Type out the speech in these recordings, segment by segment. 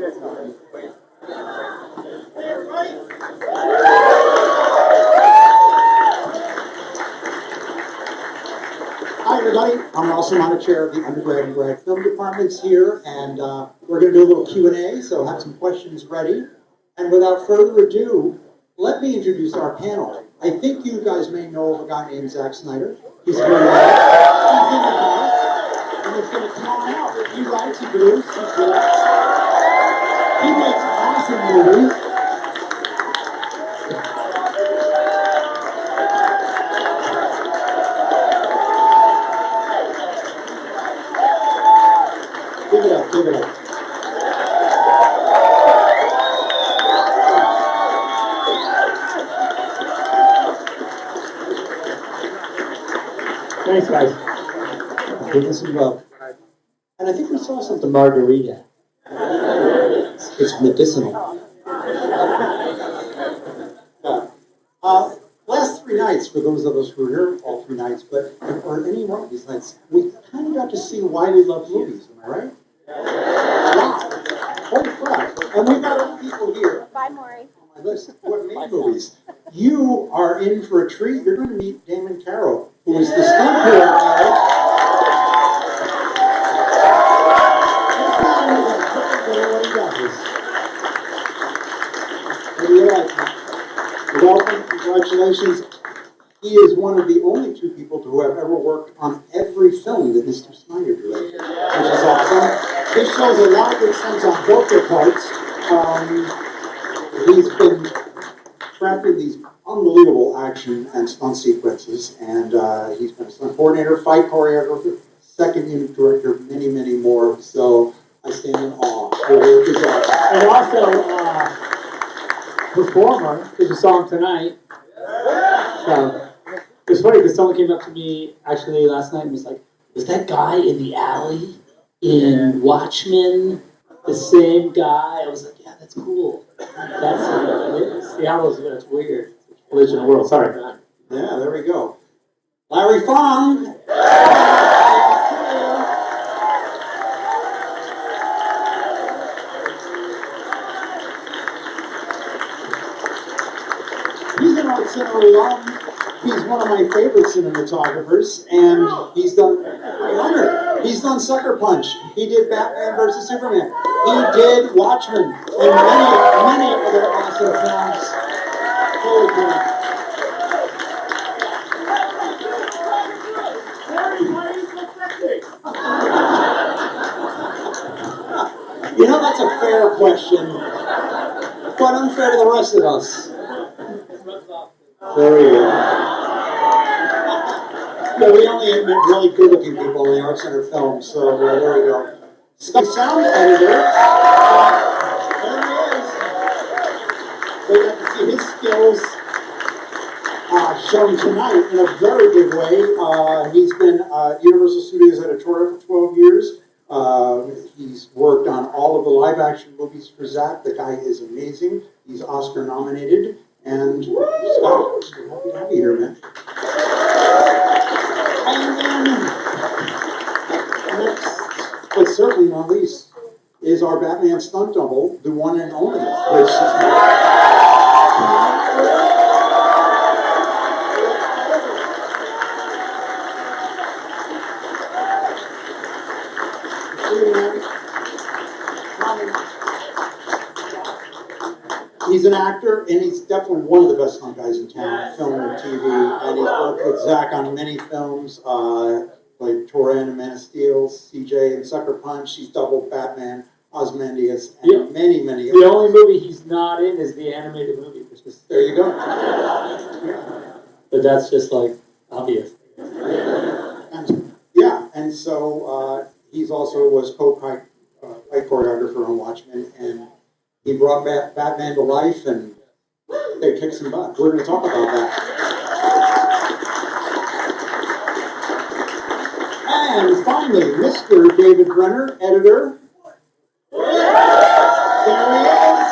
Hi everybody, I'm also on the chair of the undergrad and grad film departments here, and we're going to do a little Q&A, so have some questions ready. And without further ado, let me introduce our panel. I think you guys may know of a guy named Zack Snyder. He's here now. He's in the car, and he's going to come on out. He writes, he produces, he directs. He makes awesome movies. Give it up, give it up. Thanks, guys. Give us some love. And I think we saw something. The margarita. It's medicinal. Last 3 nights, for those of us who were here all 3 nights, but or any one of these nights, we kind of got to see why we love movies. Am I right? Wow. Holy crap. And we've got other people here. Bye, Maury. On my list who have made movies. You are in for a treat. You're going to meet Damon Carroll, who is the stunt coordinator. Welcome, congratulations. He is one of the only 2 people who have ever worked on every film that Mr. Snyder directed, which is awesome. This shows a lot of good sense on both their parts. He's been crafting these unbelievable action and stunt sequences, and he's been a stunt coordinator, fight choreographer, second unit director, many, many more. So I stand in awe for your work. And also, performer, because you saw him tonight. So, it's funny because someone came up to me actually last night and was like, "Was that guy in the alley in Watchmen the same guy?" I was like, "Yeah, that's cool. That's Seattle's it's weird. Religion of the world." Sorry. Yeah, there we go. Larry Fong. He's an art center alum. He's one of my favorite cinematographers, and he's done Sucker Punch. He did Batman vs. Superman. He did Watchmen and many other awesome films. Holy crap. You know, that's a fair question, but unfair to the rest of us. There we go. Yeah, we only admit really good-looking people in the Art Center films, so there we go. Sound editor. There he is. We got to see his skills shown tonight in a very big way. He's been Universal Studios editorial for 12 years. He's worked on all of the live-action movies for Zack. The guy is amazing. He's Oscar nominated. And Scott, happy to have you here, man. And then, next, but certainly not least, is our Batman stunt double, the one and only, which is he's an actor, and he's definitely one of the best stunt guys in town, film and TV, and he's worked with Zack on many films, like Torin and Man of Steel, CJ and Sucker Punch. He's doubled Batman, Ozymandias, and many, many others. The only movie he's not in is the animated movie, which is There you go. but that's just like obvious. And so he's also was co-fight choreographer on Watchmen, and he brought Batman to life, and they kicked some butt. We're going to talk about that. And finally, Mr. David Brenner, editor. There he is.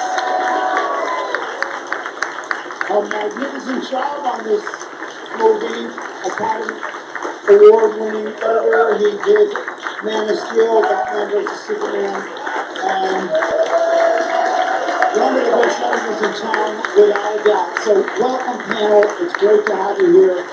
A magnificent job on this movie. Academy Award-winning editor. He did Man of Steel, Batman vs. Superman, and is in town without a doubt. So welcome, panel. It's great to have you here.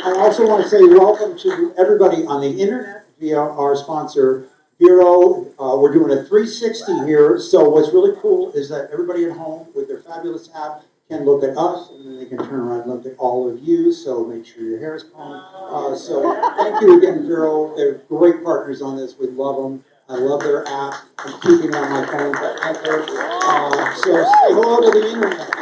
I also want to say welcome to everybody on the internet via our sponsor, Bureau. We're doing a 360 here. So what's really cool is that everybody at home with their fabulous app can look at us, and then they can turn around and look at all of you. So make sure your hair is combed. So thank you again, Bureau. They're great partners on this. We love them. I love their app. I'm keeping it on my phone forever. So say hello to the internet.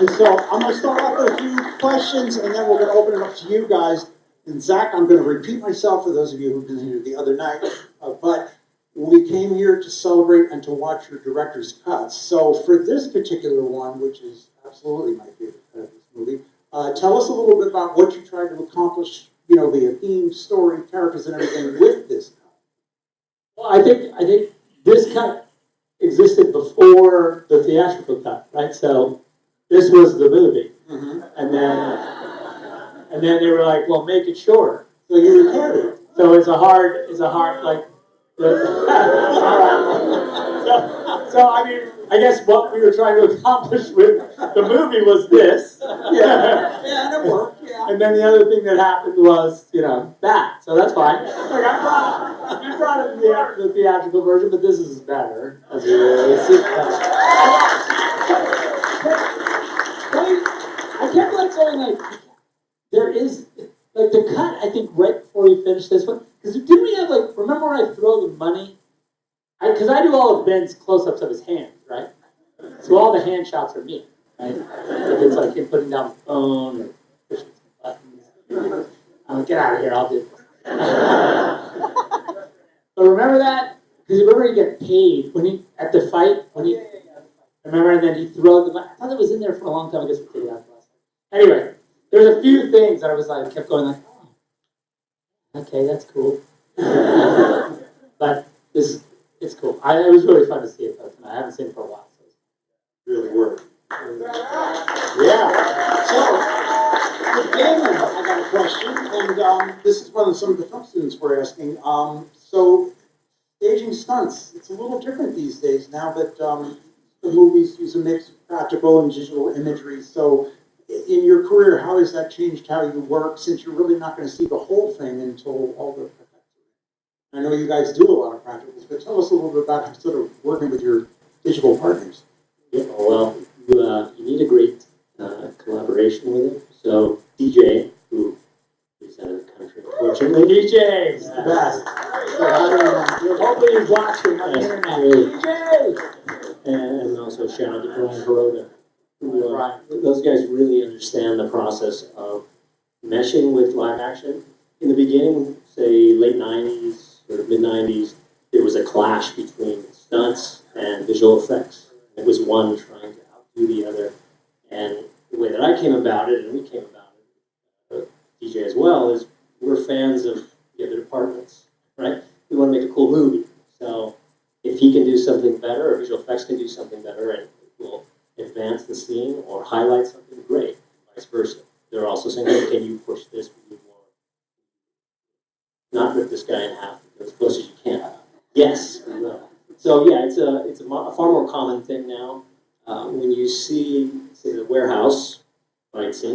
And so I'm going to start off with a few questions, and then we're going to open it up to you guys. And Zack, I'm going to repeat myself for those of you who've been here the other night, but we came here to celebrate and to watch your director's cuts. So for this particular one, which is absolutely my favorite cut of this movie, tell us a little bit about what you tried to accomplish, you know, via theme, story, characters, and everything with this cut. Well, I think this cut existed before the theatrical cut, right? So this was the movie, and then they were like, "Well, make it shorter." So you recorded it. So it's a hard like. So I mean, I guess what we were trying to accomplish with the movie was this. Yeah, and it worked. Yeah. And then the other thing that happened was, you know, that. So that's fine. Like I brought in the theatrical version, but this is better. As I kept like going like, there is like the cut. I think right before we finished this one, because didn't we have like, remember when I throw the money? Because I do all of Ben's close-ups of his hands, right? So all the hand shots are me, right? If it's like him putting down the phone or pushing some buttons. I'm like, get out of here, I'll do this. So remember that? Because remember he get paid when he, at the fight, when he, remember, and then he throws the money. I thought it was in there for a long time, I guess we figured it out last time. Anyway, there's a few things that I was like, kept going like, oh, okay, that's cool. But this, it's cool. It was really fun to see it though tonight. I haven't seen it for a while. So really worked. Yeah. So, with Damon, I got a question, and this is one of some of the film students were asking. So, staging stunts, it's a little different these days now that the movies use a mix of practical and digital imagery. So, in your career, how has that changed how you work, since you're really not going to see the whole thing until all the effects are in? I know you guys do a lot of practicals, but tell us a little bit about sort of working with your digital partners. Yeah, well, you need a great collaboration with it. So DJ, who is out of the country, unfortunately. DJ's the best. Hopefully he's watching on the internet. DJ! And also shout out to Brian Baroda. Those guys really understand the process of meshing with live action. In the beginning, say late 90s or mid 90s, there was a clash between stunts and visual effects. It was one trying to outdo the other. And the way that I came about it, and we came about it, DJ as well, is we're fans of the other departments, right? We want to make a cool movie. So if he can do something better, or visual effects can do something better, and it will advance the scene or highlight something, great, vice versa. They're also saying, hey, can you push this? We need more. Not rip this guy in half, as close as you can. Yes, we will. So yeah, it's a far more common thing now. When you see, say, the warehouse fight scene,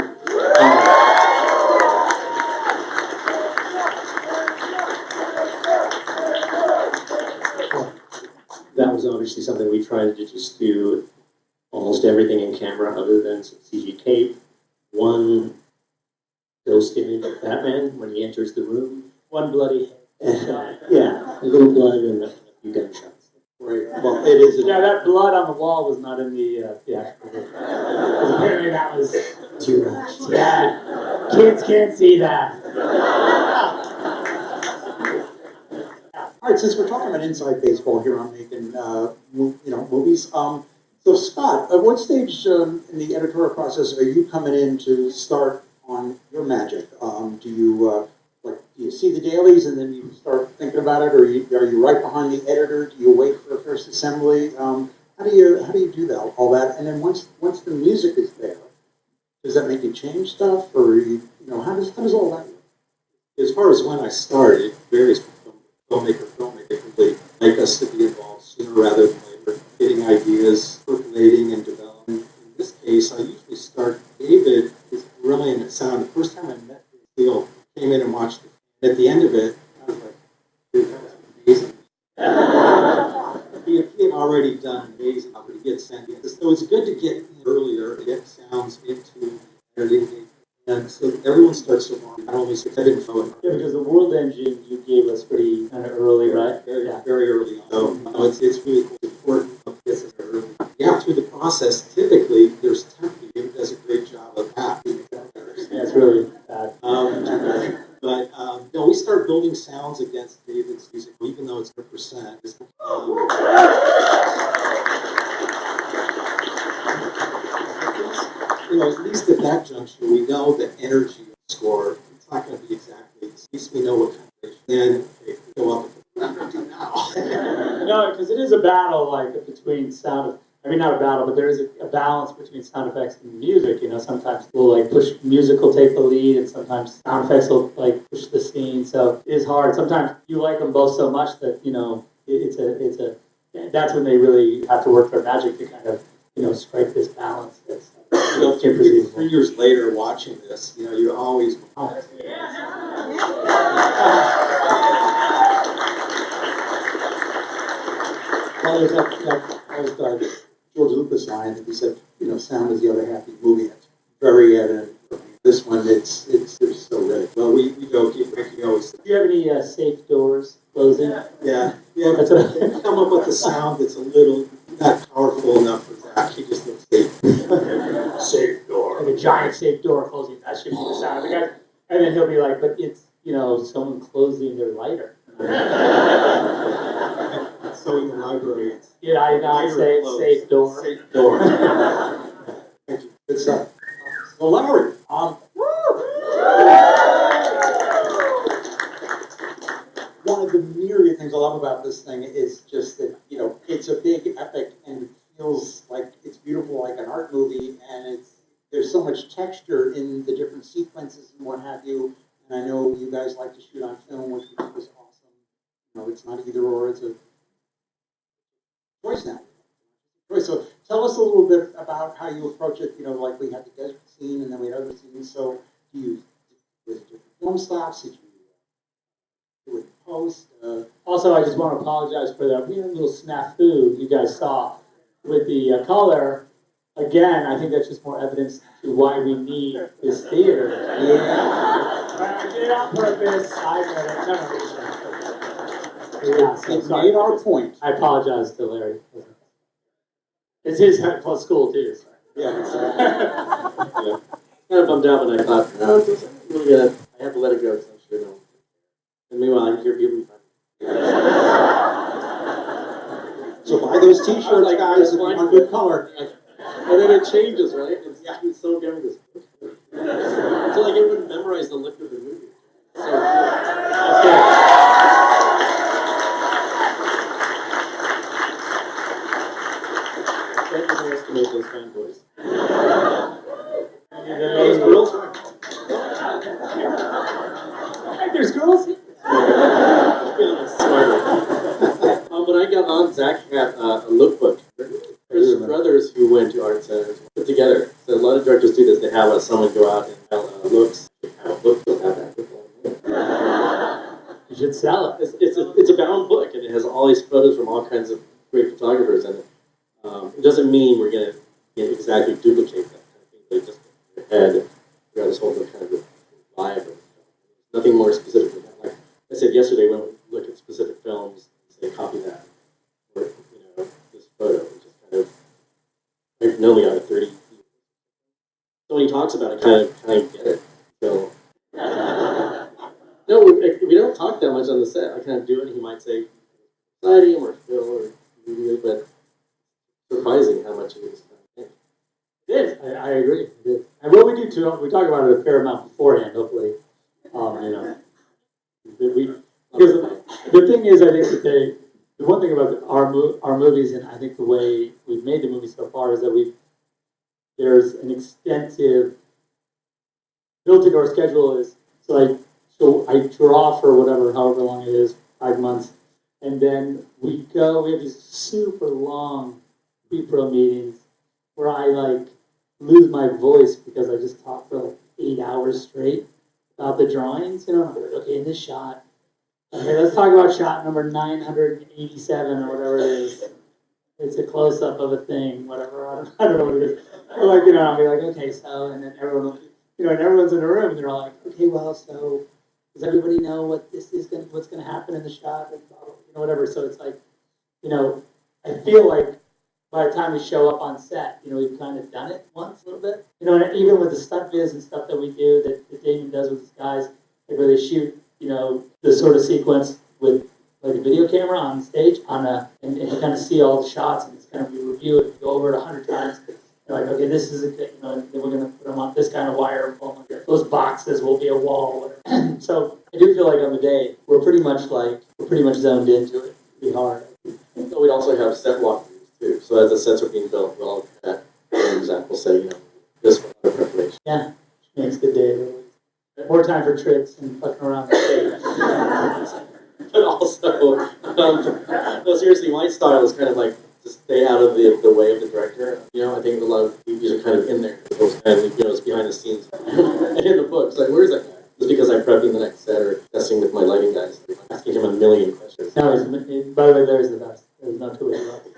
that was obviously something we tried to just do almost everything in camera other than some CG cape. One ghost image of Batman when he enters the room. One bloody shot. Yeah, a little blood and a few gunshots. Right. Well, it is. Yeah, that blood on the wall was not in the theatrical version. Apparently that was Too much. yeah. Kids can't see that. All right, since we're talking about inside baseball here on making movies, so Scott, at what stage in the editorial process are you coming in to start on your magic? Do you see the dailies and then you start thinking about it, or are you right behind the editor? Do you wait for a first assembly? How do you do that, all that? And then once the music is there, does that make you change stuff, or how does all that work? As far as when I started, it varies from filmmaker. They like us to be involved sooner rather than later, getting ideas, percolating and developing. already done amazing job to get sent in. So it's good to get in earlier, to get sounds into editing. And so everyone starts to learn. Not only so I didn't know it. Yeah, because the world engine you gave us pretty kind of early, right? Very early on. So it's really cool. It's important to get it early. Yeah, through the process, typically there's template. It does a great job of that. Yeah, it's really bad. But no, we start building sounds against David's music, even though it's 100%. At least at that juncture, we know the energy of the score. It's not going to be exactly. At least we know what kind of ratio. Then we go up. What I'm going to do now? No, because it is a battle, like between sound. I mean, not a battle, but there is a balance between sound effects and music. Sometimes we'll like push music will take the lead, and sometimes sound effects will like push the scene. So it is hard. Sometimes you like them both so much that it's a. That's when they really have to work their magic to kind of strike this balance. That's 3 years later, watching this, you always. Well, there's that George Lucas line that he said, sound is the other half of the movie. It's very evident. This one, it's so ready. Well, we go keep breaking always. Do you have any safe doors closing? Yeah. That's what I come up with a sound that's a little not powerful enough for Zack. He just looks safe. Safe door. Like a giant safe door closing. That should be the sound of the guy. And then he'll be like, but it's someone closing their lighter. So in the library, it's I say safe door. Safe door. Thank you. Good stuff. Well, Larry. One of the myriad things I love about this thing is just that, it's a big epic and it feels like it's beautiful like an art movie, and there's so much texture in the different sequences and what have you. And I know you guys like to shoot on film, which was awesome. It's not either or, it's a choice now. So tell us a little bit about how you approach it. Like we had the desert scene and then we had other scenes. So was it different film stops? Did you do it in post? Also, I just want to apologize for that weird little snafu you guys saw with the color. Again, I think that's just more evidence to why we need this theater. Yeah. I did it on purpose. I Made our point. I apologize to Larry. It's his plus school too. So. Yeah, exactly. Kind of bummed out when I thought, no, it's really good. I have to let it go because I'm sure no. And meanwhile, I hear people. So buy those T-shirts, guys, if you want good color. And then it changes, right? It's so good. Until I get to memorize the look of the movie. So, can't underestimate those fanboys. Those girls. There's girls. When I got on, Zack had a lookbook. There's brothers who went to art centers put together. So a lot of directors do this. They have someone go out and have looks. Have a book. They'll have that book. You should sell it. It's a bound book, and it has all these photos from all kinds of great photographers in it. It doesn't mean we're going to exactly duplicate that kind of thing. They just in your head, you got this whole kind of vibe. Nothing more specific than that. Like I said yesterday, when we look at specific films, say copy that, or this photo, just kind of. I've known the guy for 30 years. So when he talks about it, kind of get it. So no, we don't talk that much on the set. I kind of do it. He might say, "Society," or "Phil," or "Media," but surprising how much it is. It is. I agree. It is. And what we do too, we talk about it a fair amount beforehand. Hopefully, because the thing is, I think that the one thing about our movies, and I think the way we've made the movie so far is that there's an extensive built into our schedule is so I draw for however long it is, 5 months, and then we have these super long pre-pro meetings where I lose my voice because I just talk for 8 hours straight about the drawings. I'm like, okay, in this shot. Okay, let's talk about shot number 987 or whatever it is. it's a close up of a thing, whatever. I don't know what it is. Or like, you know, I'll be like, okay, so, and then everyone will, you know, and everyone's in the room and they're all like, okay, well, so does everybody know what this is going, what's going to happen in the shot, and blah, blah, you know, whatever. So it's like, you know, I feel like by the time we show up on set, you know, we've kind of done it once a little bit. You know, and even with the stunt viz and stuff that we do, that Damon does with his guys, like where they shoot, you know, this sort of sequence with like a video camera on stage and you kind of see all the shots and it's kind of, you review it, you go over it 100 times. You're like, okay, this is a good, you know, and then we're going to put them on this kind of wire. Those boxes will be a wall. So I do feel like on the day, we're pretty much zoned into it. It'll be hard. So we'd also have set walkthroughs too. So as the sets are being built, we'll all have and Zack will say, you know, this one for preparation. Yeah, makes the day really. More time for tricks and fucking around the stage. But also, no, seriously, my style is kind of like to stay out of the way of the director. You know, I think a lot of movies are kind of in there. And, you know, it's behind the scenes. And in the book, it's like, where's that guy? Just because I'm prepping the next set or testing with my lighting guys. I'm asking him a million questions. No, by the way, Larry's the best. There's no two ways about it.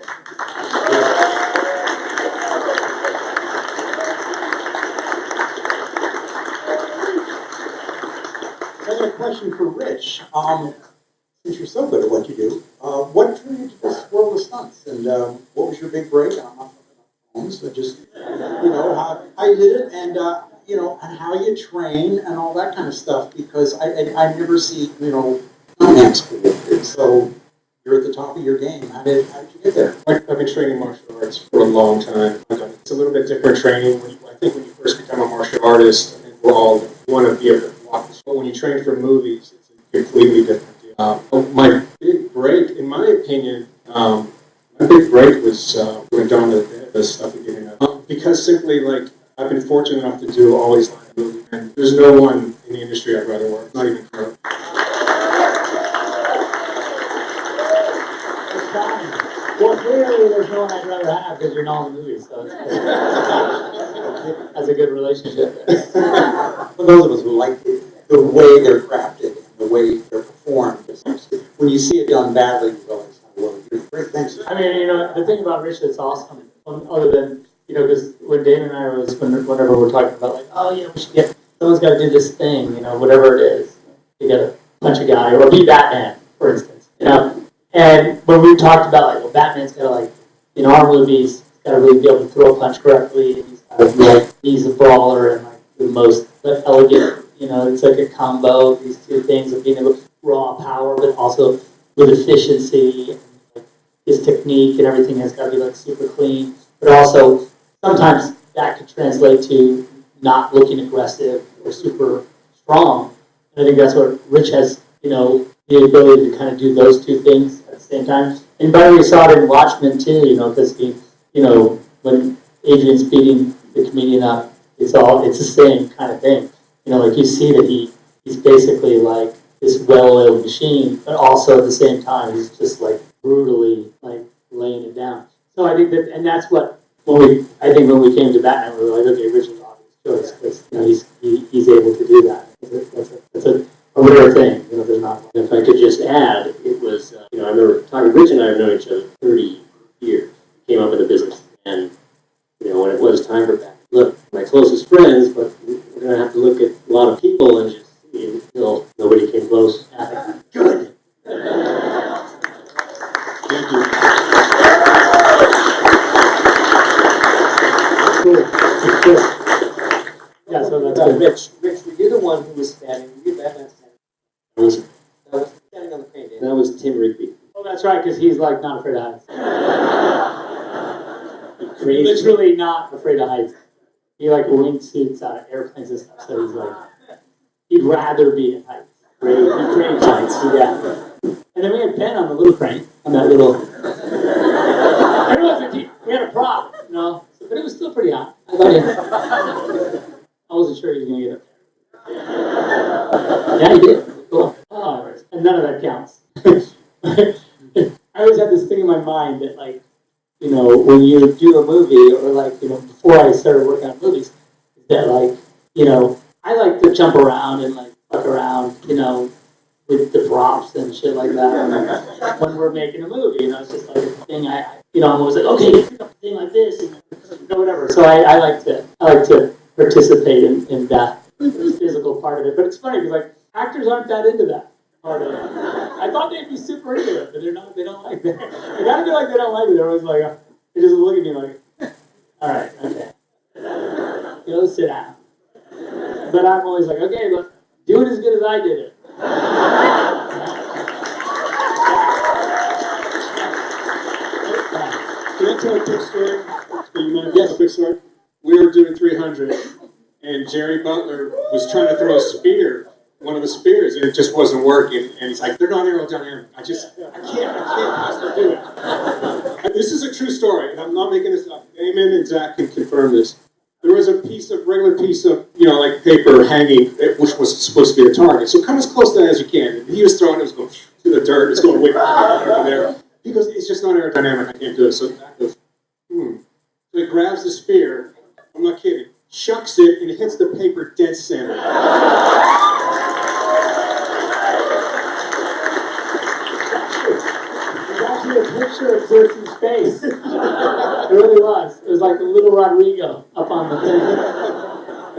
I got a question for Rich. Since you're so good at what you do, what drew you to this world of stunts? And what was your big break? I'm not talking about phones, but just, you know, how you did it and, you know, and how you train and all that kind of stuff. Because I never see, you know, finance school. So you're at the top of your game. How did you get there? I've been training martial arts for a long time. It's a little bit different training. I think when you first become a martial artist, I think we all want to be able to walk this. But when you train for movies, it's a completely different deal. My big break, in my opinion, my big break was when Dawn of the stuff at getting up. Because simply, like, I've been fortunate enough to do always line movies. And there's no one in the industry I'd rather work, not even Crow. Well, clearly there's no one I'd rather have because you're not in the movie, so that's a good relationship. For those of us who like the way they're crafted and the way they're performed, when you see it done badly, you realize, well, you're great, thanks. I mean, you know, the thing about Rich that's awesome, other than, you know, because when Damon and I was, whenever we're talking about like, oh, you know, we should get, someone's got to do this thing, you know, whatever it is, you got to punch a guy or be Batman, for instance, you know. And when we talked about, like, well, Batman's got to, like, in our movies, got to really be able to throw a punch correctly, and he's got to be, like, he's a brawler and, like, the most elegant, you know, it's like a combo of these two things of being able to raw power, but also with efficiency, and, like, his technique and everything has got to be, like, super clean. But also, sometimes that could translate to not looking aggressive or super strong. And I think that's what Rich has, you know, the ability to kind of do those two things at the same time. And by the way, we saw it in Watchmen too, you know, because he, you know, when Adrian's beating the comedian up, it's the same kind of thing. You know, like you see that he's basically like this well-oiled machine, but also at the same time, he's just like brutally like laying it down. So I think that, and that's what, when we came to Batman, we were like, okay, Rich is obvious choice, because, you know, he's able to do that. That's a rare thing, you know, there's not. If I could just add, it was, you know, I remember talking, Rich and I have known each other 30 years, came up in the business, and, you know, when it was time for that, look, my closest friends, but we're going to have to look at a lot of people and just, you know, nobody came close. Good. Thank you. Cool. Yeah, so that's good. Rich, were you the one who was standing? Were you Batman standing? That was, I was standing on the crane. that was Tim Rigby. Oh, that's right, because he's like not afraid of heights. Crazy. Literally not afraid of heights. He like wingsuits out of airplanes and stuff, so he's like, he'd rather be in heights. Crane heights, yeah. And then we had Ben on the little crane, on that little. We had a prop, you know, but it was still pretty hot. I wasn't sure he was going to get up there. Yeah, he did. Cool. Oh, and none of that counts. I always had this thing in my mind that, like, you know, when you do a movie, or like, you know, before I started working on movies, that, like, you know, I like to jump around and like fuck around, you know, with the props and shit like that when we're making a movie. You know, it's just like a thing I you know, I'm always like, okay, pick up a thing like this, and whatever. So I like to participate in that physical part of it. But it's funny because like actors aren't that into that part of it. I thought they'd be super into it, but they're not. They don't like that. They gotta be like they don't like it. They're always like, they just look at me like, all right, okay, go sit down. But I'm always like, okay, look, do it as good as I did it. Can I tell a quick story? Do you mind? Yes. A quick story? We were doing 300, and Jerry Butler was trying to throw a spear, one of the spears, and it just wasn't working. And he's like, "They're not aerodynamic. I can't possibly do it." And this is a true story, and I'm not making this up. Eamon and Zack can confirm this. There was a regular piece of, like paper hanging, which was supposed to be a target. So come as close to that as you can. And he was throwing it, was going to the dirt. It's going way over there. Because it's just not aerodynamic. I can't do it. So that goes, So he grabs the spear. I'm not kidding. Chucks it, and it hits the paper dead center. A picture of Xerxes' face. It really was. It was like the little Rodrigo up on the thing.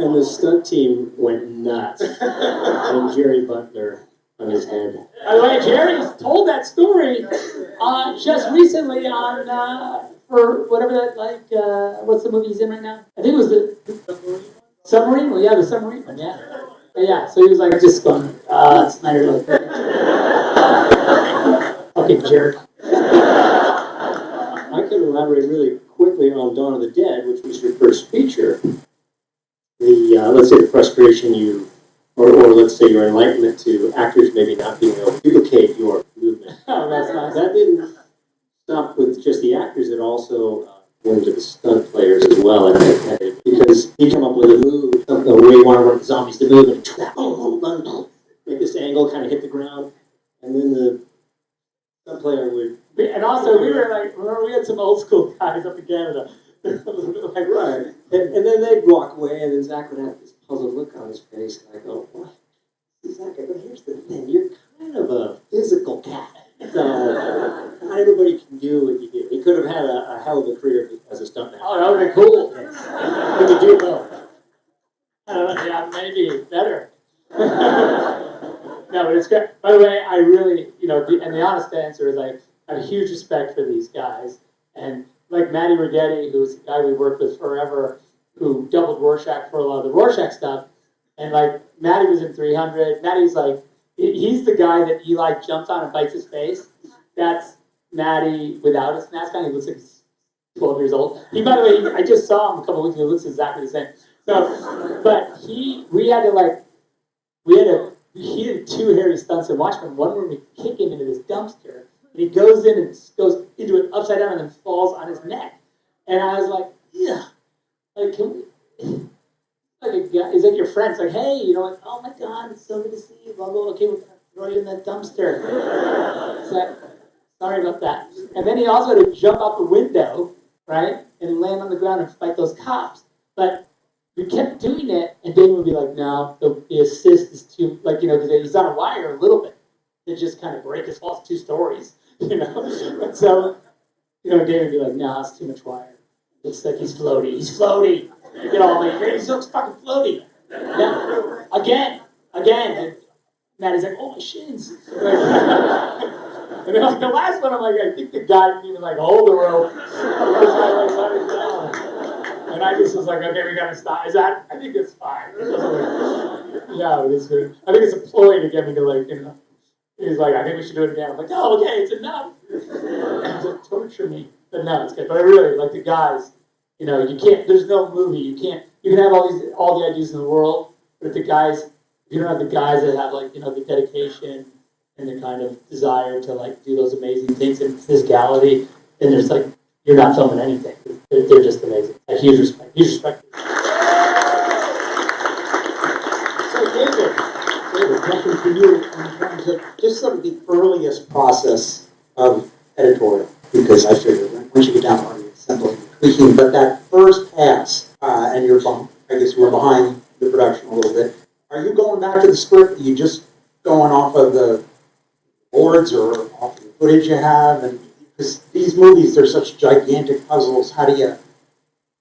And the stunt team went nuts. And Jerry Butler on his head. By the way, Jerry's told that story just recently on for whatever that what's the movie he's in right now? I think it was the Submarine. Well, yeah, the Submarine one. Yeah, yeah. So he was like just going, Snyder. Fucking jerk. I can elaborate really quickly on Dawn of the Dead, which was your first feature. Let's say the frustration or let's say your enlightenment to actors maybe not being able to duplicate your movement. Oh, that's nice. That didn't stop with just the actors, it also went to the stunt players as well. And because he'd come up with a move, the way you want to want the zombies to move, and make this angle kind of hit the ground, and then the stunt player would. And also, we were like, remember we had some old school guys up in Canada. Like, right. And then they'd walk away, and then Zack would have this puzzled look on his face, and I go, what? Zack, but here's the thing, you're kind of a physical cat. So, not everybody can do what you do. He could have had a hell of a career as a stuntman. oh, that would have been cool. We could do both. I don't know, yeah, maybe better. No, but it's good. By the way, I really, and the honest answer is I have huge respect for these guys. And like Matty Rigetti, who's the guy we worked with forever, who doubled Rorschach for a lot of the Rorschach stuff. And like Matty was in 300. Matty's like, he's the guy that Eli jumps on and bites his face. That's Matty without his mask on. He looks like he's 12 years old. He, by the way, I just saw him a couple weeks ago. He looks exactly the same. So, but he did two hairy stunts in Watchmen. One where we kick him into this dumpster, and he goes in and goes into it upside down and then falls on his neck. And I was like, yeah, like, can we, like a guy, he's like your friend's like, hey, like, oh my God, it's so good to see you, blah, blah, okay, we're going to throw you in that dumpster. It's like, sorry about that. And then he also had to jump out the window, right, and land on the ground and fight those cops. But we kept doing it, and David would be like, no, the assist is too, like, because he's on a wire a little bit. It just kind of break his fall 2 stories, And so, David would be like, no, it's too much wire. Looks like he's floaty. He's floaty. Like, he's so fucking floaty. Yeah. Again. And Maddie's like, oh, my shins. And then, like, the last one, I'm like, I think the guy didn't even, like, hold the rope. And I just was like, okay, we gotta stop. I think it's fine. Yeah, it is good. I think it's a ploy to get me to, like, he's like, I think we should do it again. I'm like, oh, okay, it's enough. Don't torture me. But no, it's good. But I really, like, the guys, you can't, there's no movie, you can have all the ideas in the world, but if you don't have the guys that have, like, the dedication and the kind of desire to, like, do those amazing things and physicality, then there's, like, you're not filming anything. They're just amazing. A huge respect. Huge respect. So David, question for you in terms of just sort of the earliest process of editorial, because I figured once you get down to the assembly and tweaking, but that first pass, and I guess you were behind the production a little bit. Are you going back to the script? Are you just going off of the boards or off the footage you have? And because these movies, they're such gigantic puzzles. How do you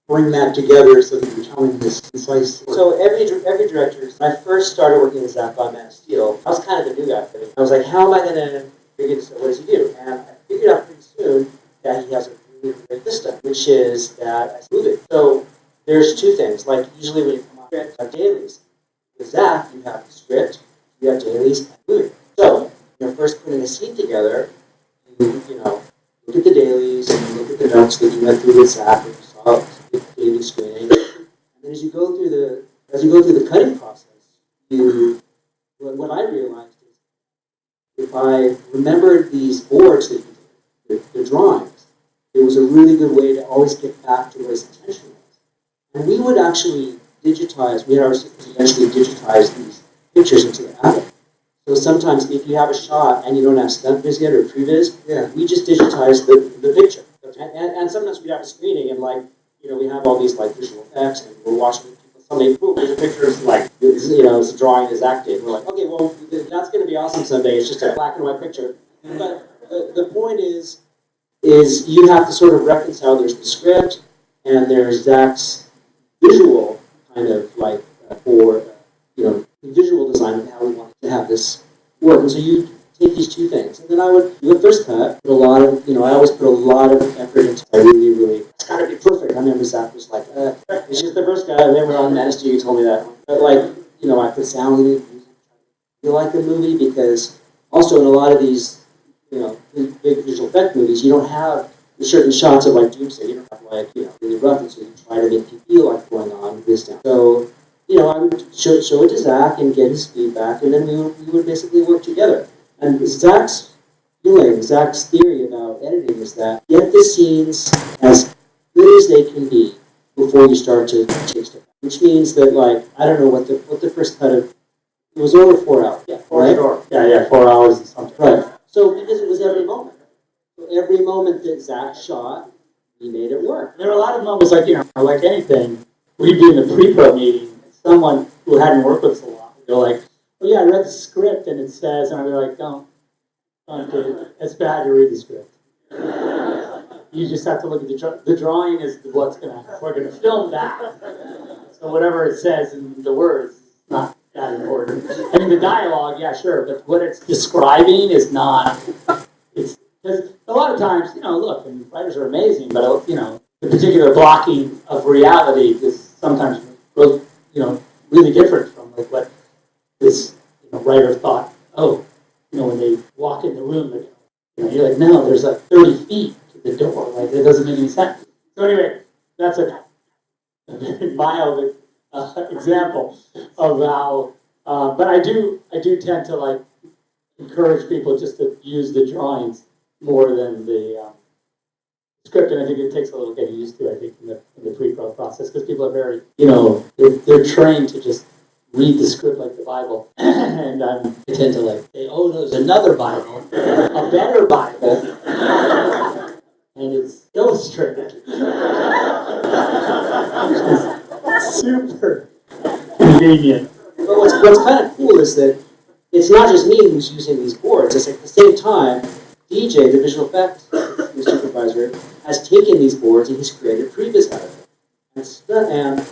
bring that together so that you're telling this concise story? So every director, when I first started working with Zack on Man of Steel, I was kind of a new guy. I was like, how am I going to figure this out? What does he do? And I figured out pretty soon that he has a really great system, which is that I move it. So there's two things. Like usually when you come on script, you have dailies. With Zack, you have the script, you have dailies, and movie. So you're first putting a scene together. You know, look at the dailies and look at the notes that you went through with Zack and you saw the daily screening. And then as you go through the cutting process, what I realized is if I remembered these boards that you did, the drawings, it was a really good way to always get back to where his intention was. And we would actually digitize, we had our systems eventually digitize these pictures into the attic. So sometimes if you have a shot and you don't have stunt viz yet or previs, we just digitize the picture. And sometimes we have a screening and like, you know, we have all these like visual effects and we're watching people, suddenly, boom, there's a picture of like, you know, it's a drawing as Zack did. We're like, okay, well, that's going to be awesome someday. It's just a black and white picture. But the point is you have to sort of reconcile, there's the script and there's Zack's visual kind of like for, you know, the visual design of how we want to have this work. And so you take these two things. And then I would do a first cut, put a lot of, you know, I always put a lot of effort into it. I really, it's got to be perfect. I remember Zack was like, it's just the first guy. I remember on Man of Steel, you told me that. But like, you know, I put sound in it, feel like the movie, because also in a lot of these, you know, big visual effect movies, you don't have the certain shots of like Doomsday. You don't have like, you know, really rough, and so you try to make you feel like going on with this down. So, you know, I would show it to Zack and get his feedback, and then we would basically work together. And Zack's feeling, Zack's theory about editing is that get the scenes as good as they can be before you start to take stuff. Which means that, like, I don't know what the first cut of, it was over 4 hours. Yeah, right? Sure. Yeah, 4 hours and something. Right. So because it was every moment. So every moment that Zack shot, he made it work. There are a lot of moments, like, you know, like anything, we'd be in the pre-pro meeting, and someone who hadn't worked with us a lot would go like, oh yeah, I read the script and it says, and I'd be like, don't do it. It's bad to read the script. You just have to look at the drawing is what's we're gonna film that. So whatever it says in the words is not that important. I mean, the dialogue, yeah, sure, but what it's describing is not, it's, because a lot of times, you know, look, and writers are amazing, but, you know, the particular blocking of reality is sometimes, you know, really different from like what this, you know, writer thought, oh, you know, when they walk in the room, you know, you're like, no, there's like 30 feet to the door. Like, it doesn't make any sense. So anyway, that's a very mild example of how, but I do tend to like encourage people just to use the drawings more than the script, and I think it takes a little getting used to, I think, in the pre-pro process, because people are very, you know, they're trained to just read the script like the Bible, and I tend to like say, oh, there's another Bible, a better Bible, and it's illustrated. Super convenient. But what's kind of cool is that it's not just me who's using these boards. It's like at the same time, DJ, the visual effects supervisor, has taken these boards and he's created previs out of it. And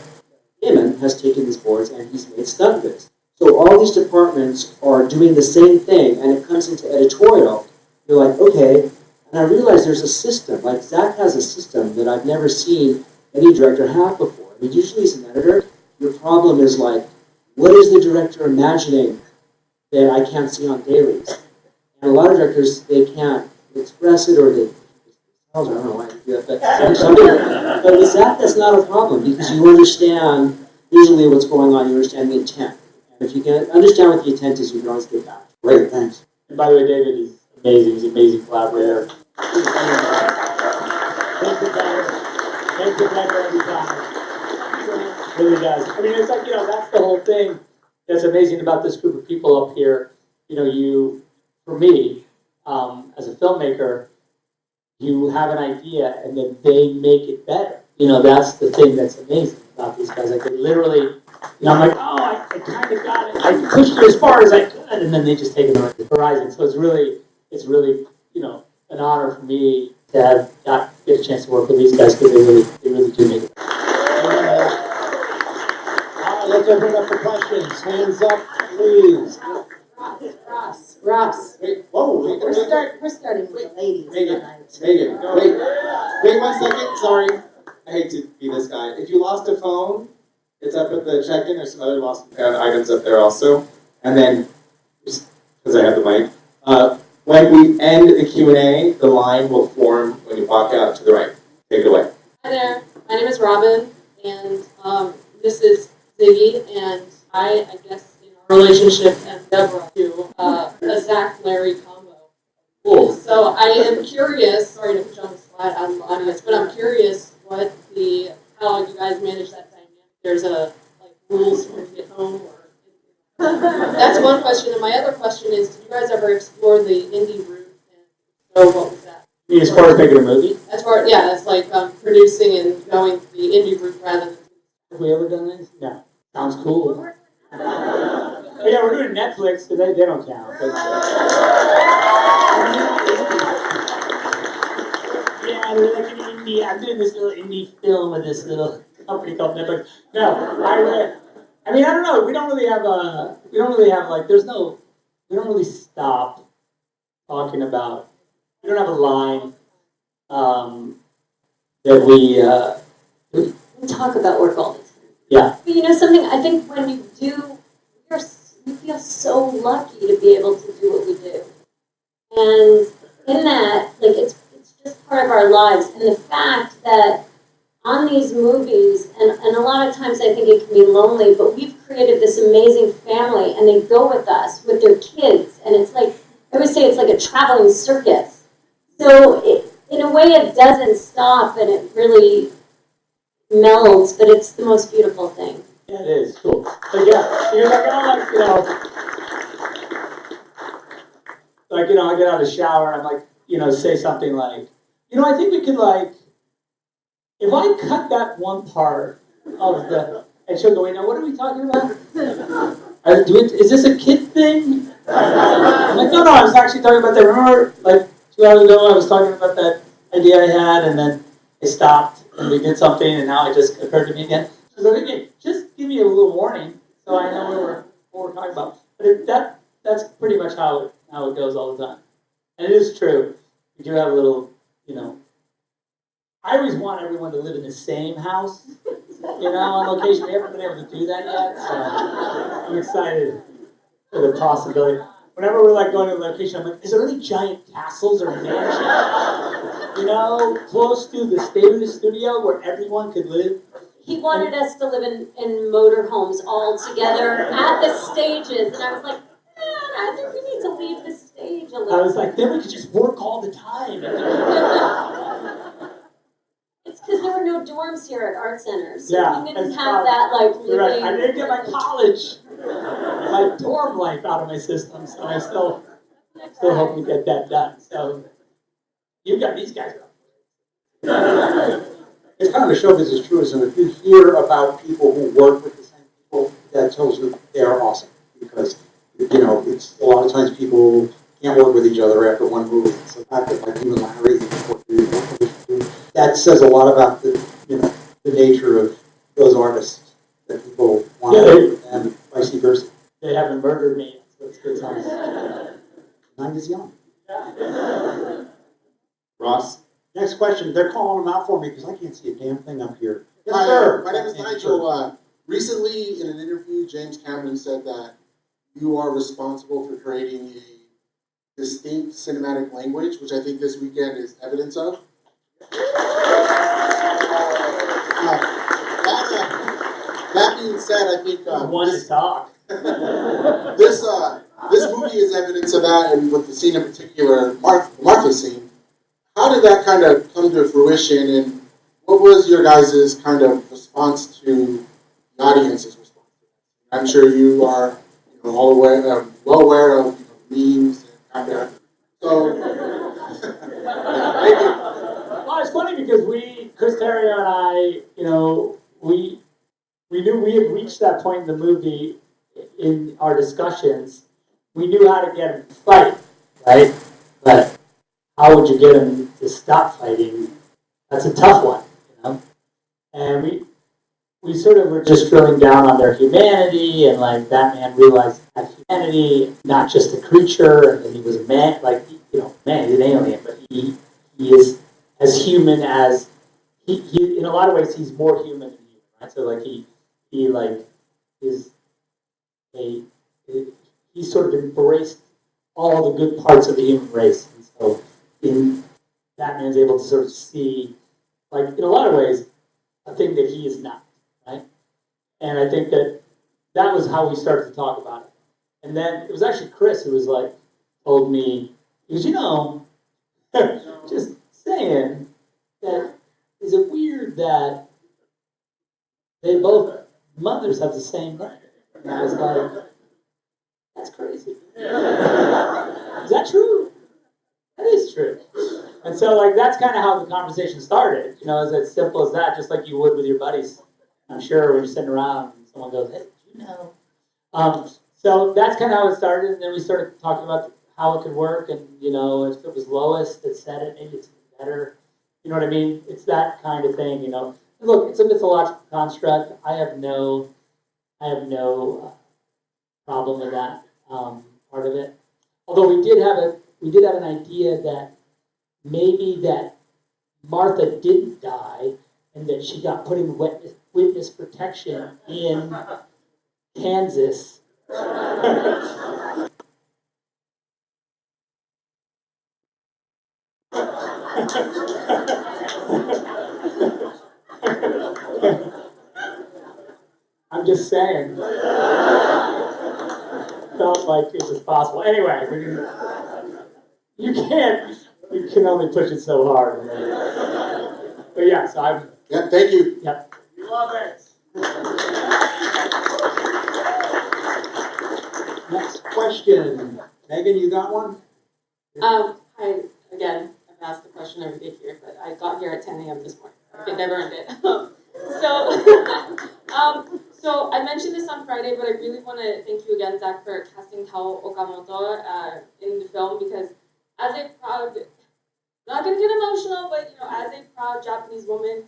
Damon has taken these boards and he's made stunt viz. So all these departments are doing the same thing, and it comes into editorial. You're like, okay, and I realize there's a system. Like Zack has a system that I've never seen any director have before. I mean, usually as an editor, your problem is like, what is the director imagining that I can't see on dailies? And a lot of directors, they can't express it, or they, I don't know why I do that, but with Zack, that's not a problem, because you understand visually what's going on, you understand the intent. And if you can understand what the intent is, you can always get back. Great, thanks. And by the way, David is amazing. He's an amazing collaborator. Makes it better every time. Really does. I mean, it's like, you know, that's the whole thing that's amazing about this group of people up here. You know, for me, as a filmmaker, you have an idea and then they make it better. You know, that's the thing that's amazing about these guys. Like, they literally, you know, I'm like, oh, I kind of got it. I pushed it as far as I could, and then they just take it on the horizon. So it's really, you know, an honor for me to have get a chance to work with these guys because they really do make it. All right, let's open it up for questions. Hands up, please. Ross. Wait, whoa, wait, We're starting with the ladies Megan, tonight. Megan, wait 1 second, sorry. I hate to be this guy. If you lost a phone, it's up at the check-in. There's some other lost items up there also. And then, just because I have the mic, when we end the Q&A, the line will form when you walk out to the right. Take it away. Hi there, my name is Robin, and this is Ziggy, and I guess in our relationship and Deborah do a Zack Larry combo. Cool. So I am curious, sorry to put you on the spot out of the audience, but I'm curious how you guys manage that dynamic. There's rules when you get home, or that's one question. And my other question is, did you guys ever explore the indie route? And so what was that? As far as making a movie? As far, yeah, it's like producing and going the indie route rather than. Have we ever done this? No. Sounds cool. Yeah, we're doing Netflix, so they don't count. Yeah, we're like an indie. I'm doing this little indie film with this little company called Netflix. No, I mean, I don't know. We don't really have we don't really stop talking about, we don't have a line that we talk about work all the time. Yeah. But you know something, I think when you do, we feel so lucky to be able to do what we do. And in that, it's just part of our lives. And the fact that on these movies, and a lot of times I think it can be lonely, but we've created this amazing family, and they go with us, with their kids. And it's like, I always say it's like a traveling circus. So in a way it doesn't stop, and it really melds, but it's the most beautiful thing. Yeah, it is cool. But yeah, I get out of the shower and I'm say something like, I think we could if I cut that one part of and she'll go, what are we talking about? Is this a kid thing? I'm like, no, I was actually talking about that. Remember, 2 hours ago, I was talking about that idea I had, and then I stopped, and we did something, and now it just occurred to me again. So again, just give me a little warning, so I know what we're talking about. But that's pretty much how it goes all the time. And it is true. We do have a little, I always want everyone to live in the same house, on location. We haven't been able to do that yet, so I'm excited for the possibility. Whenever we're going to a location, I'm like, is there any giant castles or mansions, close to the state of the studio where everyone could live? He wanted us to live in motorhomes all together at the stages, and I was like, I think we need to leave the stage a little. I was like, then we could just work all the time. It's because there were no dorms here at Art Center, so Yeah, we didn't have that living. Right. I didn't get my dorm life out of my system, so I still hope we get that done. So you got these guys. It's kind of a show business truism. If you hear about people who work with the same people, that tells you they are awesome. Because, it's a lot of times people can't work with each other after one movie. So the fact that you and Larry that says a lot about the nature of those artists that people want to work with, and vice versa. They haven't murdered me, so it's good times. 9 is young. Ross? Next question. They're calling them out for me because I can't see a damn thing up here. Yes, Hi, sir. my name is Nigel. Recently, in an interview, James Cameron said that you are responsible for creating a distinct cinematic language, which I think this weekend is evidence of. That being said, I think one to talk. this movie is evidence of that, and with the scene in particular, Martha's scene. How did that kind of come to fruition, and what was your guys' kind of response to the audience's response? I'm sure you are all aware, well aware of memes and kind of. So, maybe. Well, it's funny because Chris Terrio and I, we knew we had reached that point in the movie in our discussions. We knew how to get him to fight, right? But how would you get him to stop fighting, that's a tough one, you know? And we sort of were just drilling down on their humanity, and like Batman realized that humanity, not just a creature, and he was a man, like, you know, man, he's an alien, but he is as human as, he in a lot of ways, he's more human than human, right? So like he like is he sort of embraced all the good parts of the human race. And so in Batman's able to sort of see, like, in a lot of ways, a thing that he is not, right? And I think that was how we started to talk about it. And then it was actually Chris who was like, told me, he goes, you know, just saying that, is it weird that they both, mothers have the same name? And I was like, that's crazy. Is that true? That is true. And so, like, that's kind of how the conversation started. You know, it's as simple as that, just like you would with your buddies. I'm sure when you're sitting around and someone goes, hey, you know. So that's kind of how it started. And then we started talking about how it could work. And, you know, if it was Lois that said it, maybe it's better. You know what I mean? It's that kind of thing, you know. Look, it's a mythological construct. I have no problem with that part of it. Although we did have an idea that maybe that Martha didn't die and that she got put in witness protection in Kansas. I'm just saying. Felt like it was possible. Anyway, you can only push it so hard. But yeah, so I'm. Yeah, thank you. Yep. We love it. Next question. Megan, you got one? Hi, again, I've asked the question every day here, but I got here at 10 a.m. this morning. I think I've earned it. So I mentioned this on Friday, but I really want to thank you again, Zack, for casting Tao Okamoto in the film, because as a proud, not going to get emotional, but, you know, as a proud Japanese woman,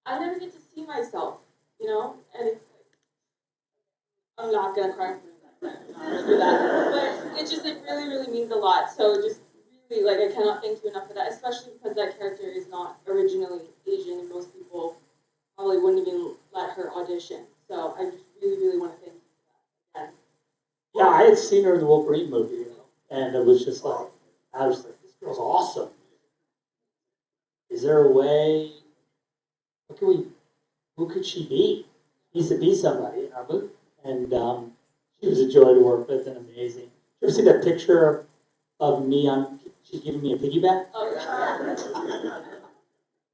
I never get to see myself, you know, and it's like, I'm not going to cry. I'm not going to do that. But it really, really means a lot. So just really, like, I cannot thank you enough for that, especially because that character is not originally Asian, and most people probably wouldn't even let her audition. So I just really, really want to thank you for that again. Yeah, I had seen her in the Wolverine movie, you know, and it was just like, I was like, this girl's awesome. Is there a way? Who could she be? Needs to be somebody in our movie. And she was a joy to work with and amazing. You ever see that picture of me she's giving me a piggyback? Oh, yeah.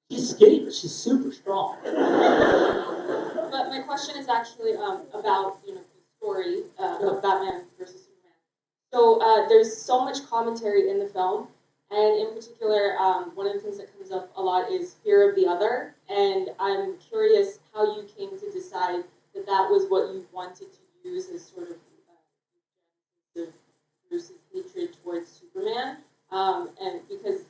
She's skinny, but she's super strong. But my question is actually about, you know, the story of Batman versus Superman. So there's so much commentary in the film, and in particular, one of the things that comes up a lot is fear of the other. And I'm curious how you came to decide that that was what you wanted to use as sort of Bruce's hatred towards Superman. And because,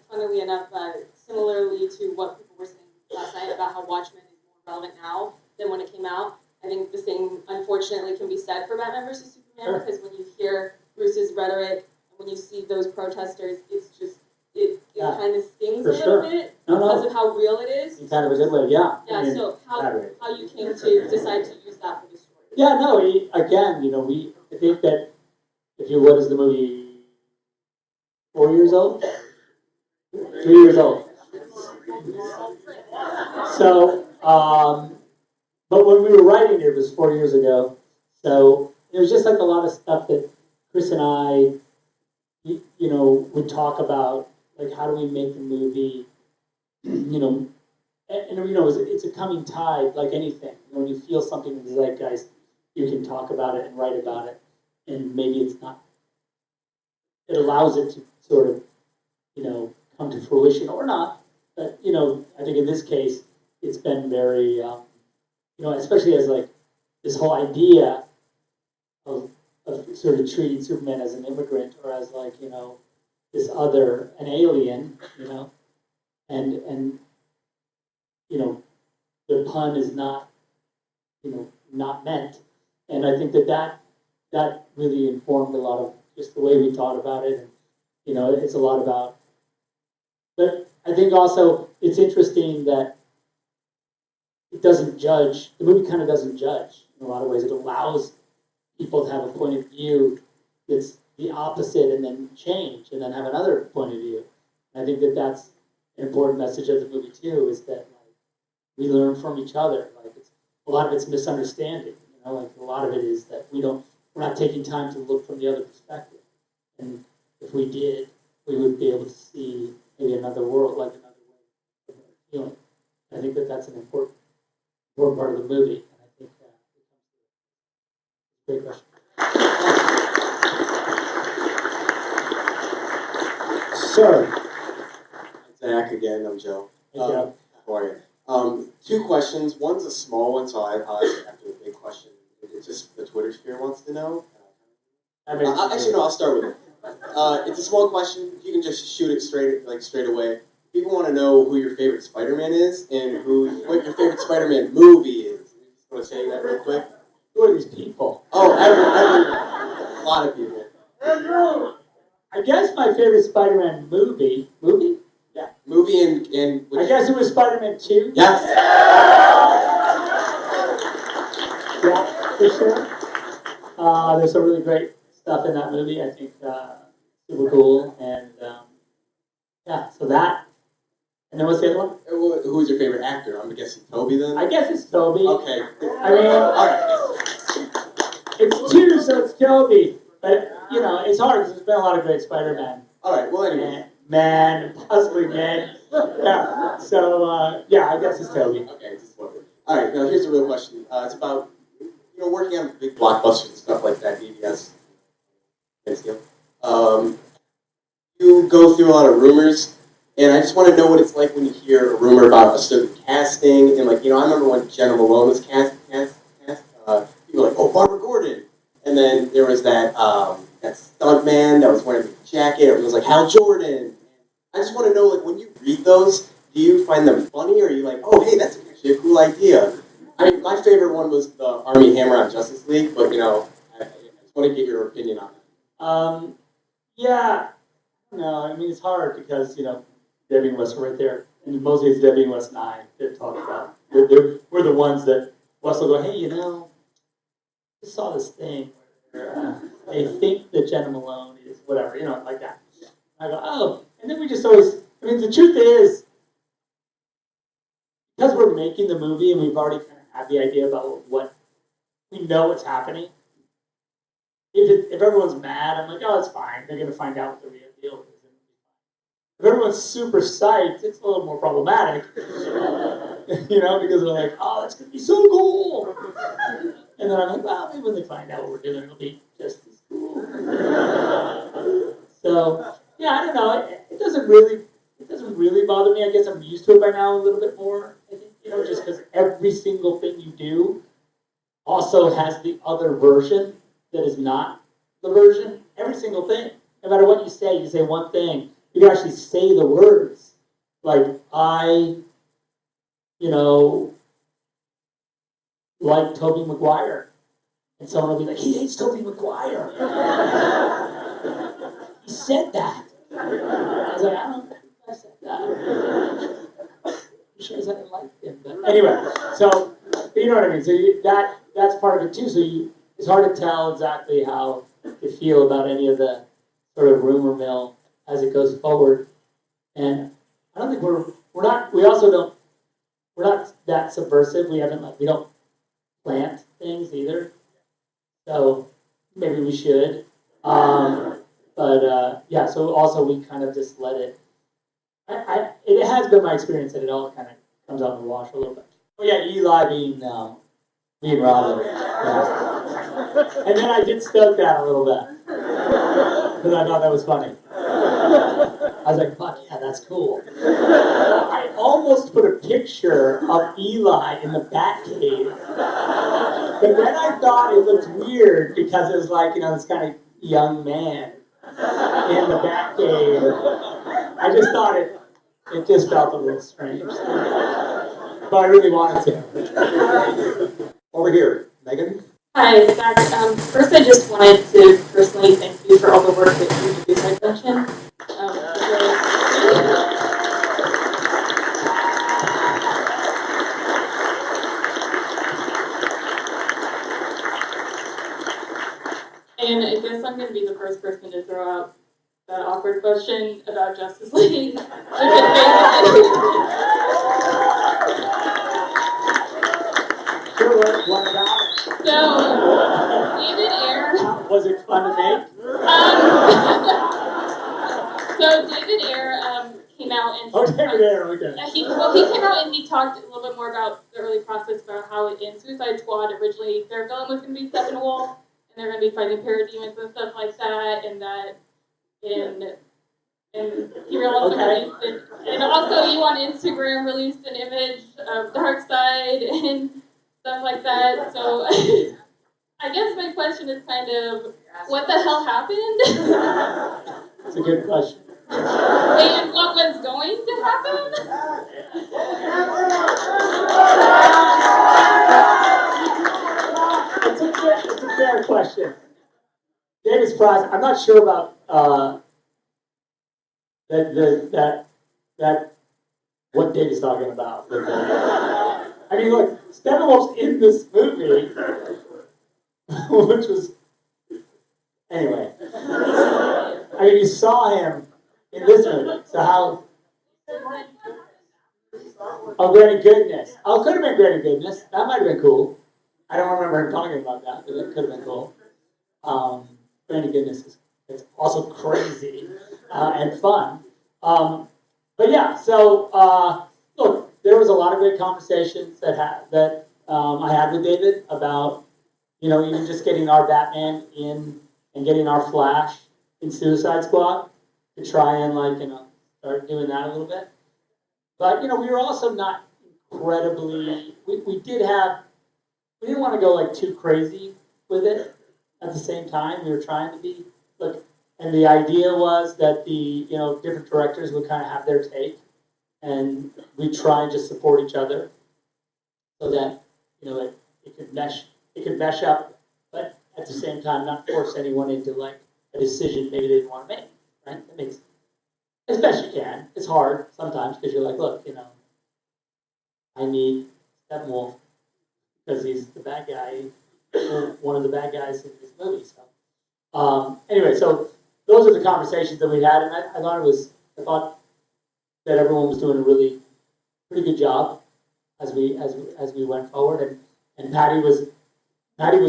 funnily enough, similarly to what people were saying last night about how Watchmen is more relevant now than when it came out, I think the same, unfortunately, can be said for Batman versus Superman, because when you hear Bruce's rhetoric, when you see those protesters, it's just, it kind of stings a little bit because of how real it is. In kind of a good way, yeah. Yeah, I mean, so how you came to decide to use that for the story. Yeah, no, again, you know, I think that, what is the movie, 4 years old? 3 years old. So, but when we were writing it was 4 years ago. So it was just like a lot of stuff that Chris and I, you know, would talk about, like how do we make the movie, you know, and you know, it's a coming tide like anything. You know, when you feel something in the zeitgeist, you can talk about it and write about it, and maybe it's not. It allows it to sort of, you know, come to fruition or not. But you know, I think in this case, it's been very, you know, especially as like this whole idea of sort of treating Superman as an immigrant or as like, you know, this other, an alien, you know, and you know, the pun is not, you know, not meant. And I think that really informed a lot of just the way we thought about it. And, you know, it's a lot about, but I think also it's interesting that it doesn't judge, the movie kind of doesn't judge in a lot of ways. It allows people to have a point of view that's the opposite and then change and then have another point of view. And I think that that's an important message of the movie too, is that like, we learn from each other. Like a lot of it's misunderstanding, you know, like a lot of it is that we're not taking time to look from the other perspective. And if we did, we would be able to see maybe another world, like another way of feeling. I think that that's an important part of the movie. And I think great question. Sir. Zack again, I'm Joe. Hey, Joe. How are you? Two questions. One's a small one, so I'll ask after the big question. It's just the Twitter sphere wants to know. Actually, no, I'll start with it. It's a small question. You can just shoot it straight away. People want to know who your favorite Spider-Man is and what your favorite Spider-Man movie is. You just want to say that real quick? Who are these people? Oh, a lot of people. I guess my favorite Spider-Man movie? Yeah, movie and I guess it was Spider-Man 2. Yes. Yeah, for sure. There's some really great stuff in that movie. I think super cool. And yeah, so that. And then what's the other one? Who's your favorite actor? I'm guessing Toby then? I guess it's Toby. Okay. I mean, all right. It's 2, so it's Toby. But, you know, it's hard because there's been a lot of great Spider-Man. All right, well, anyway. Man, possibly man. Yeah, so, yeah, I guess it's Toby. Okay, it's all right, now here's the real question. It's about, working on big blockbusters and stuff like that, DDS. You go through a lot of rumors, and I just want to know what it's like when you hear a rumor about a certain casting. And, I remember when Jenna Malone was cast people were like, oh, Barbara Gordon. And then there was that stunt man that was wearing the jacket. It was like Hal Jordan. I just want to know, when you read those, do you find them funny, or are you like, oh, hey, that's actually a cool idea? I mean, my favorite one was the Army Hammer on Justice League, but, I just want to get your opinion on that. Yeah, no, I mean, it's hard because, Debbie and Wes are right there. And mostly it's Debbie and Wes and I that talk about. We're the ones that Wes will go, hey, I just saw this thing where they think that Jenna Malone is whatever, like that. I go, oh. And then we just always, the truth is, because we're making the movie and we've already kind of had the idea about what, we know what's happening. If everyone's mad, I'm like, oh, it's fine. They're going to find out what the real deal is. If everyone's super psyched, it's a little more problematic. Because they're like, oh, that's going to be so cool. And then I'm like, well, maybe when they find out what we're doing, it'll be just as cool. So, yeah, I don't know. It doesn't really bother me. I guess I'm used to it by now a little bit more. I think, just because every single thing you do also has the other version that is not the version. Every single thing. No matter what you say one thing. You can actually say the words. Like, I, like Tobey Maguire. And someone will be like, he hates Tobey Maguire. He said that. I was like, I don't think I said that. I'm sure I didn't like him. But anyway, so, you know what I mean? So that's part of it too. So it's hard to tell exactly how to feel about any of the sort of rumor mill as it goes forward. And I don't think we're not that subversive. We don't plant things either. So maybe we should. But yeah, so also we kind of just let it. It has been my experience that it all kind of comes out in the wash a little bit. Oh yeah, Eli being Robin. Yeah. And then I did stoke that a little bit. Because I thought that was funny. I was like, fuck yeah, that's cool. I almost put a picture of Eli in the Batcave. But then I thought it looked weird because it was like, this kind of young man. in the Batcave. I just thought it just felt a little strange. But I really wanted to. Over here, Megan. Hi, Zack. First, I just wanted to personally thank you for all the work that you do with Watchmen. And I guess I'm going to be the first person to throw out that awkward question about Justice League. Sure, what about it? So, David Ayer. Was it fun to make? So David Ayer came out and David Ayer, okay. He came out and he talked a little bit more about the early process about how in Suicide Squad originally their villain was going to be Steppenwolf and they're going to be fighting parademons and stuff like that, and that and he also released it, and also you on Instagram released an image of Darkseid and stuff like that. So I guess my question is kind of, what the hell happened? That's a good question. And what was going to happen? It's a fair question. David's prize. I'm not sure about that what David's talking about. I mean, look, Steppenwolf's in this movie, which was anyway. I mean, you saw him in this movie. So how? Oh, Granny Goodness. Oh, it could have been Granny Goodness. That might have been cool. I don't remember him talking about that, but it could have been cool. Granny Goodness is also crazy and fun. But yeah, so look, there was a lot of great conversations that I had with David about, even just getting our Batman in and getting our Flash in Suicide Squad to try and start doing that a little bit. But we were also not incredibly. We didn't want to go too crazy with it. At the same time, we were trying to be and the idea was that the different directors would kind of have their take, and we try and just support each other, so that it could mesh up, but at the same time not force anyone into a decision maybe they didn't want to make. Right? That makes as best you can. It's hard sometimes because you're like, look, I need Steppenwolf because he's the bad guy, one of the bad guys in this movie. So anyway, so those are the conversations that we had, and I thought that everyone was doing a really pretty good job as we went forward, and Patty was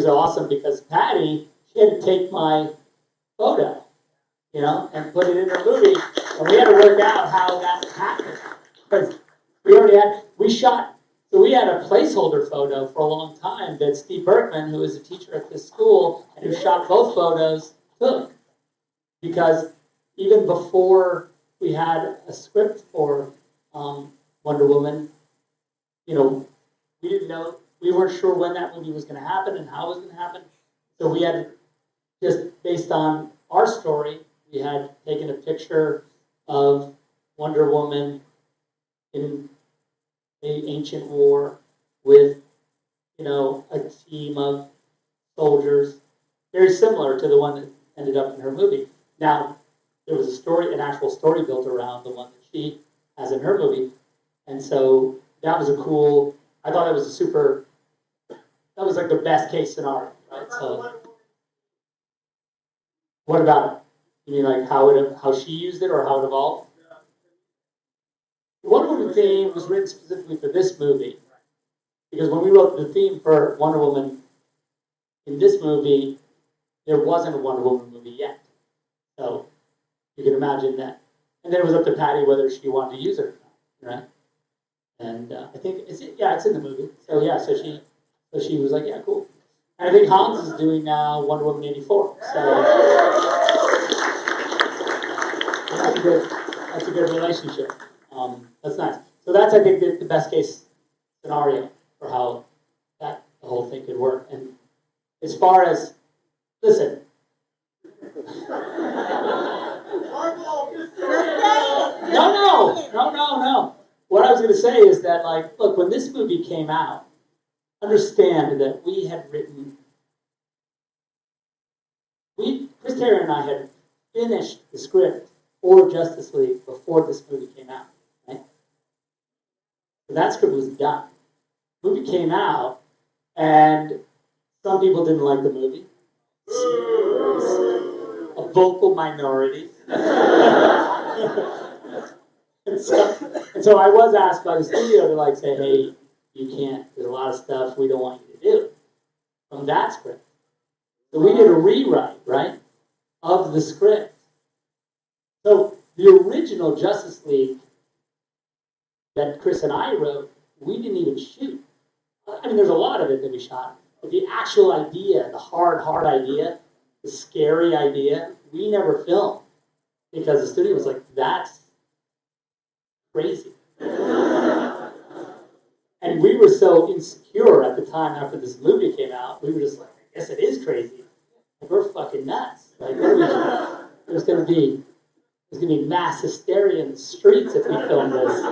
awesome because Patty, she had to take my photo, and put it in her movie, and we had to work out how that happened because we had a placeholder photo for a long time that Steve Berkman, who was a teacher at this school and who shot both photos, took. Because even before we had a script for Wonder Woman, we didn't know, we weren't sure when that movie was going to happen and how it was going to happen. So we had, just based on our story, we had taken a picture of Wonder Woman in the ancient war with, a team of soldiers, very similar to the one that ended up in her movie. Now, there was an actual story built around the one that she has in her movie, and so that was I thought that was that was the best case scenario, right? So, what about it? You mean how she used it or how it evolved? The Wonder Woman theme was written specifically for this movie. Because when we wrote the theme for Wonder Woman in this movie, there wasn't a Wonder Woman movie yet. So you can imagine that. And then it was up to Patty whether she wanted to use it or not, right? And I think, it's in the movie. So yeah, so she was like, yeah, cool. And I think Hans is doing now Wonder Woman 84. So that's a good relationship. That's nice. So that's, I think, the best case scenario for how the whole thing could work. And as far as, listen, No. What I was going to say is that, like, look, when this movie came out, understand that we had written, Chris Terry and I had finished the script for Justice League before this movie came out, right? So that script was done. The movie came out, and some people didn't like the movie. A vocal minority. And so I was asked by the studio to like say, hey, you can't, there's a lot of stuff we don't want you to do from that script. So we did a rewrite, right, of the script. So the original Justice League that Chris and I wrote, we didn't even shoot. I mean, there's a lot of it that we shot. But the actual idea, the hard idea, the scary idea, we never filmed. Because the studio was like, that's crazy. And we were so insecure at the time after this movie came out, we were just like, I guess it is crazy. Like, we're fucking nuts. Like, there's gonna be mass hysteria in the streets if we film this.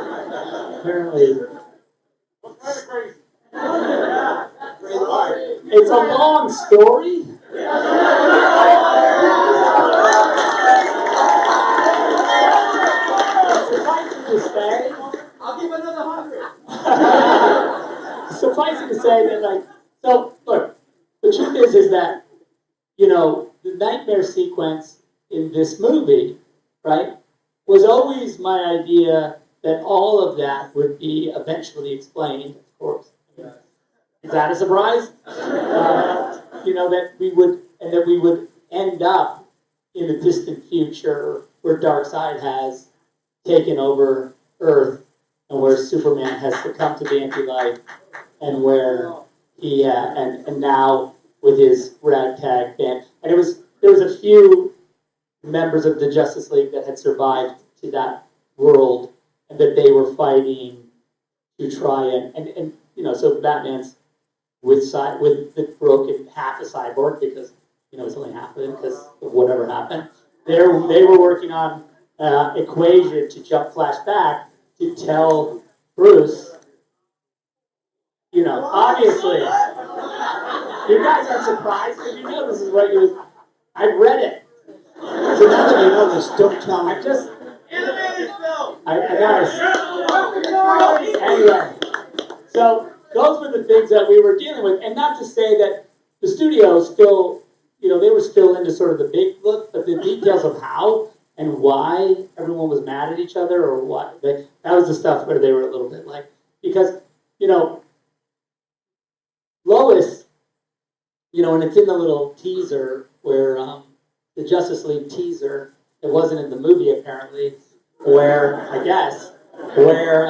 Apparently. It's a long story. Suffice it to say, I'll give another 100. Suffice it to say that, like, so look, the truth is that, you know, the nightmare sequence in this movie, right, was always my idea that all of that would be eventually explained, of course. Is that a surprise? You know, that we would end up in the distant future where Darkseid has taken over Earth and where Superman has succumbed to the anti-light and where he and now with his ragtag band, and there was a few members of the Justice League that had survived to that world and that they were fighting to try and you know, so Batman's with the broken half a cyborg because, you know, it's only half of him because of whatever happened. They were working on equation to jump flash back to tell Bruce, you know, obviously, you guys are surprised because you know this is what you. I've read it. So now that you know this, don't tell me. I just. Animated film. I Anyway, so those were the things that we were dealing with, and not to say that the studio still, you know, they were still into sort of the big look, but the details of how and why everyone was mad at each other or what, that was the stuff where they were a little bit like, because, you know, Lois, you know, and it's in the little teaser where the Justice League teaser, it wasn't in the movie apparently, where, I guess, where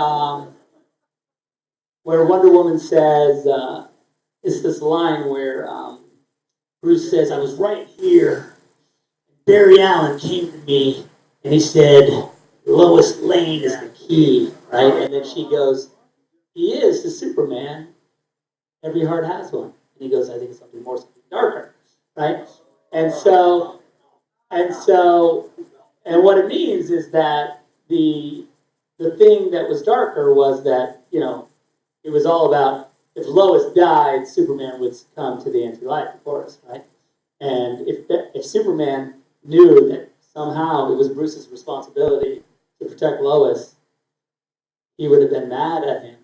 Wonder Woman says, it's this line where Bruce says, I was right here. Barry Allen came to me and he said, Lois Lane is the key, right? And then she goes, he is the Superman. Every heart has one. And he goes, I think it's something more, something darker, right? And what it means is that the thing that was darker was that, you know, it was all about if Lois died, Superman would succumb to the anti-life, of course, right? And if Superman knew that somehow it was Bruce's responsibility to protect Lois, he would have been mad at him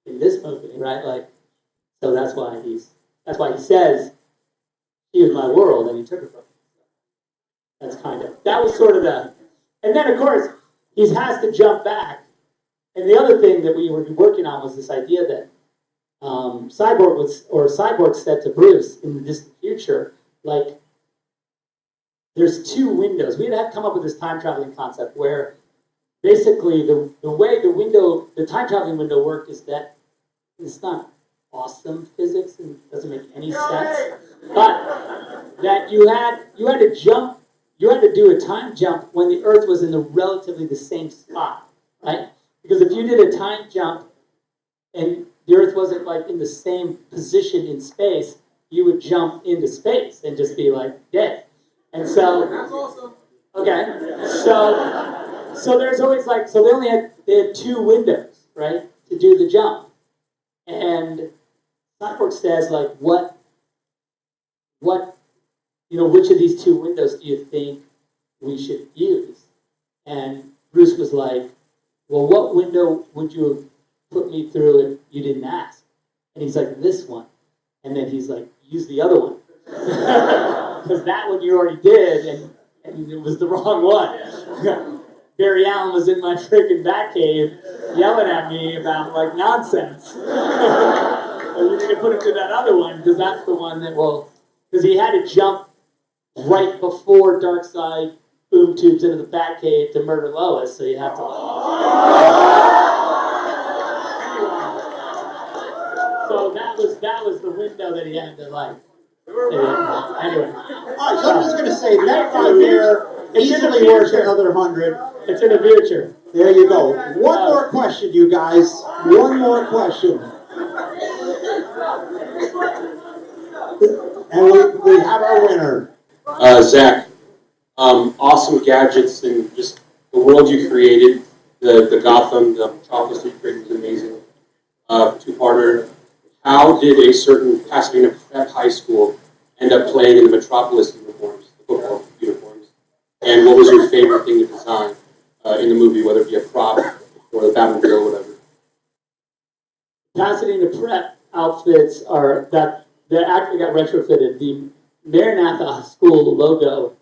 in this movie, right? Like, so that's why he says, she is my world, and he took her from me. That's that was sort of and then of course, he has to jump back. And the other thing that we were working on was this idea that Cyborg said to Bruce in the distant future, like, there's two windows. We had come up with this time traveling concept where basically the way the time traveling window worked is that it's not awesome physics and doesn't make any sense, but that you had to jump. You had to do a time jump when the Earth was in relatively the same spot, right? Because if you did a time jump and the Earth wasn't like in the same position in space, you would jump into space and just be like dead. And so, okay, so there's always like, so they had 2 windows, right, to do the jump. And Cyborg says, like, what, which of these 2 windows do you think we should use? And Bruce was like, well, what window would you have put me through if you didn't ask? And he's like, this one. And then he's like, use the other one. Because that one you already did, and it was the wrong one. Barry Allen was in my freaking Batcave yelling at me about, like, nonsense. You need to put him through that other one, because that's the one that will... Because he had to jump right before Darkseid boom tubes into the Batcave to murder Lois, so you have to... So that was the window that he had to, like... Anyway. Alright, so I'm just going to say that right there easily worth another 100. It's in the future. There you go. One more question, you guys. One more question. And we have our winner. Zack, awesome gadgets and just the world you created, the Gotham, the Metropolis you created was amazing. 2-parter. How did a certain Pasadena Prep High School end up playing in the Metropolis uniforms, the football uniforms? And what was your favorite thing to design in the movie, whether it be a prop or the Batmobile or whatever? Pasadena Prep outfits are that they actually got retrofitted. The Maranatha School logo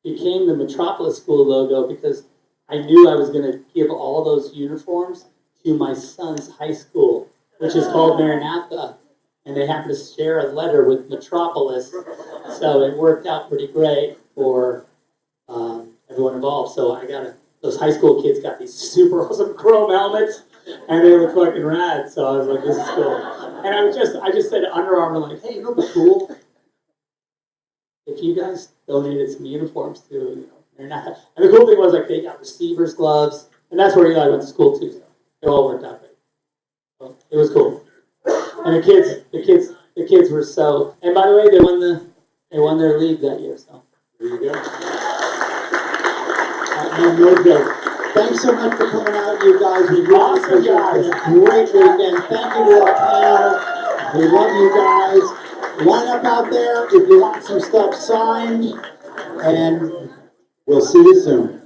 became the Metropolis School logo because I knew I was going to give all those uniforms to my son's high school, which is called Maranatha, and they happen to share a letter with Metropolis, so it worked out pretty great for everyone involved. So those high school kids got these super awesome chrome helmets, and they look fucking rad. So I was like, this is cool. And I just said to Under Armour, like, hey, you know what's cool? If you guys donated some uniforms to, Maranatha. And the cool thing was, like, they got receivers gloves, and that's where Eli went to school too. So it all worked out great. So it was cool. And the kids were so. And by the way, they won their league that year. So There you go. No joke. Thanks so much for coming out, you guys. We really appreciate it. It's a great weekend. Thank you to our panel. We love you guys. Line up out there if you want some stuff signed, and we'll see you soon.